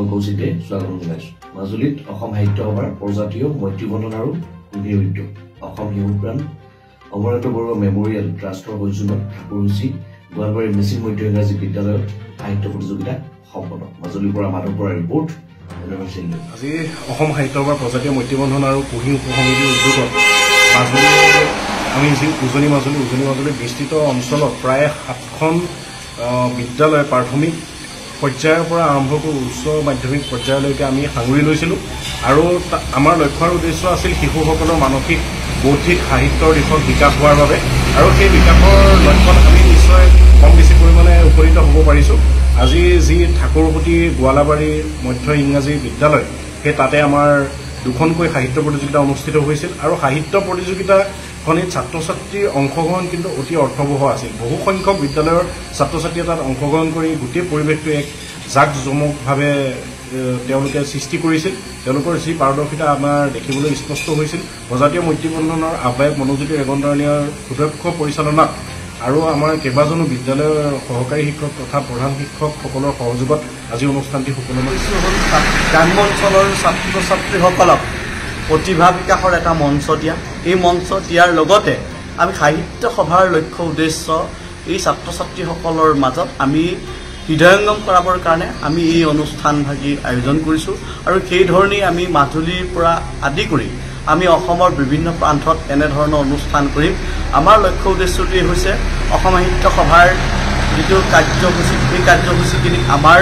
মই কৌশিকে স্বাগতম জনাইছো। মাজুলীত অসম সাহিত্য সভাৰ প্ৰজাতীয় মৈত্ৰীবন্ধন আৰু কুঁহিয়াৰ উদ্যোগ অসম শিশুপ্ৰাণ অমৰেন্দ্ৰ বৰুৱা মেমৰিয়েল ট্ৰাষ্টৰ সৌজন্যত ঠাকুৰকুছি গোৱালবাৰী মিচিং মধ্য ইংৰাজী বিদ্যালয়ৰ সাহিত্য প্ৰতিযোগিতা সম্পন্ন। মাজুলীৰ পৰা মাধৱ বৰা ৰিপৰ্ট। আজি অসম সাহিত্য সভাৰ প্ৰজাতীয় মৈত্ৰীবন্ধন আৰু কুঁহি উপসমিতিৰ উদ্যোগত মাজুলী আমি যি উজনি মাজুলীৰ বিস্তৃত অঞ্চলত প্ৰায় 7খন বিদ্যালয় প্ৰাথমিক পৰ্যায়ৰ পৰা আৰম্ভ কৰি উচ্চ মাধ্যমিক পৰ্যায়লৈকে আমি সাঙুৰি লৈছিলোঁ আৰু আমাৰ লক্ষ্য আৰু উদ্দেশ্য আছিল শিশুসকলৰ মানসিক বৌদ্ধিক সাহিত্যৰ দিশত বিকাশ হোৱাৰ বাবে আৰু সেই বিকাশৰ লক্ষ্যত আমি নিশ্চয় কম বেছি পৰিমাণে উপনীত হ'ব পাৰিছোঁ। আজি যি ঠাকুৰকুছি গোৱালাবাৰী মধ্য ইংৰাজী বিদ্যালয় সেই তাতে আমাৰ 2খনকৈ সাহিত্য প্ৰতিযোগিতা অনুষ্ঠিত হৈছিল আৰু সাহিত্য প্ৰতিযোগিতাখনিত ছাত্ৰ ছাত্ৰীৰ অংশগ্ৰহণ কিন্তু অতি অৰ্থবহ আছিল। বহু সংখ্যক বিদ্যালয়ৰ ছাত্ৰ ছাত্ৰীয়ে তাত অংশগ্ৰহণ কৰি গোটেই পৰিৱেশটো এক জাকজমকভাৱে তেওঁলোকে সৃষ্টি কৰিছিল। তেওঁলোকৰ যি পাৰদৰ্শিতা আমাৰ দেখিবলৈ স্পষ্ট হৈছিল। প্ৰজাতীয় মৈত্ৰীবন্ধনৰ আহ্বায়ক মনোজ্যোতি ৰেগণ্ডাৰণীয়াৰ সুদক্ষ পৰিচালনাত আৰু আমাৰ কেইবাজনো বিদ্যালয়ৰ সহকাৰী শিক্ষক তথা প্ৰধান শিক্ষকসকলৰ সহযোগত আজি অনুষ্ঠানটি সুকলমে হ'ল গ্ৰাম্য অঞ্চলৰ ছাত্ৰ ছাত্ৰীসকলক প্ৰতিভা বিকাশৰ এটা মঞ্চ দিয়া। এই মঞ্চ দিয়াৰ লগতে আমি সাহিত্য সভাৰ লক্ষ্য উদ্দেশ্য এই ছাত্ৰ ছাত্ৰীসকলৰ মাজত আমি হৃদয়ংগম কৰাবৰ কাৰণে আমি এই অনুষ্ঠানভাগি আয়োজন কৰিছোঁ আৰু সেইধৰণেই আমি মাজুলীৰ পৰা আদি কৰি আমি অসমৰ বিভিন্ন প্ৰান্তত এনেধৰণৰ অনুষ্ঠান কৰিম। আমাৰ লক্ষ্য উদ্দেশ্যটোৱে হৈছে অসম সাহিত্য সভাৰ যিটো কাৰ্যসূচী সেই কাৰ্যসূচীখিনি আমাৰ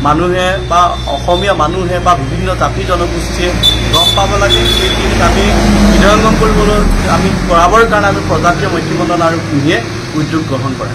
মানুহে বা অসমীয়া মানুহে বা বিভিন্ন জাতি জনগোষ্ঠীয়ে গম পাব লাগে। সেইখিনিক আমি হৃদয়ংগম কৰিবলৈ আমি কৰাবৰ কাৰণে আমি প্ৰজাতীয় মৈত্ৰীবন্ধন আৰু কুঁহিয়ে উদ্যোগ গ্ৰহণ কৰা।